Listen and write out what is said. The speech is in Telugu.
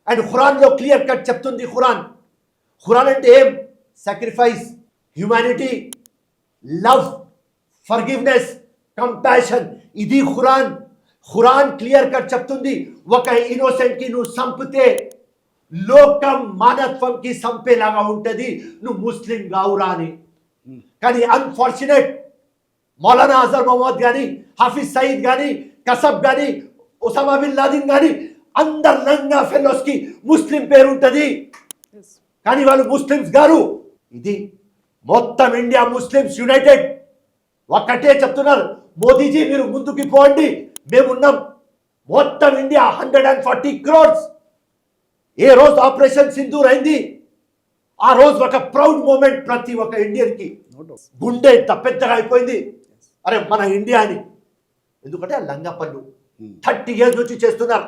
అండ్ ఖురాన్లో క్లియర్ కట్ చెప్తుంది. ఖురాన్ అంటే ఏం? Sacrifice, humanity, love, forgiveness, compassion. ఇది ఖురాన్ క్లియర్ కట్ చెప్తుంది. ఒక ఇన్నోసెంట్ కి నువ్వు చంపితే లోకం మానవత్వంకి చంపేలాగా ఉంటుంది, నువ్వు ముస్లిం గావురా అని. కానీ అన్ఫార్చునేట్ మౌలానా అజర్ మహమ్మద్ కానీ, హాఫిజ్ సయీద్ కానీ, కసబ్ కానీ, ఒసామా బిన్ లాదెన్ కానీ అందరు లంగా ఫెలోస్ కి ముస్లిం పేరు ఉంటుంది, కానీ వాళ్ళు ముస్లిమ్స్ గారు. ఇది మొత్తం ఇండియా ముస్లిమ్స్ యునైటెడ్ ఒక్కటే చెప్తున్నారు, మోదీజీ మీరు ముందుకు పోండి, మేమున్నాం. మొత్తం ఇండియా 140 crores. ఏ రోజు ఆపరేషన్ సింధూర్ అయింది, ఆ రోజు ఒక ప్రౌడ్ మూమెంట్ ప్రతి ఒక్క ఇండియన్ కి. గుండె ఇంత పెద్దగా అయిపోయింది, అరే మన ఇండియా అని. ఎందుకంటే ఆ లంగా పన్ను 30 years నుంచి చేస్తున్నారు.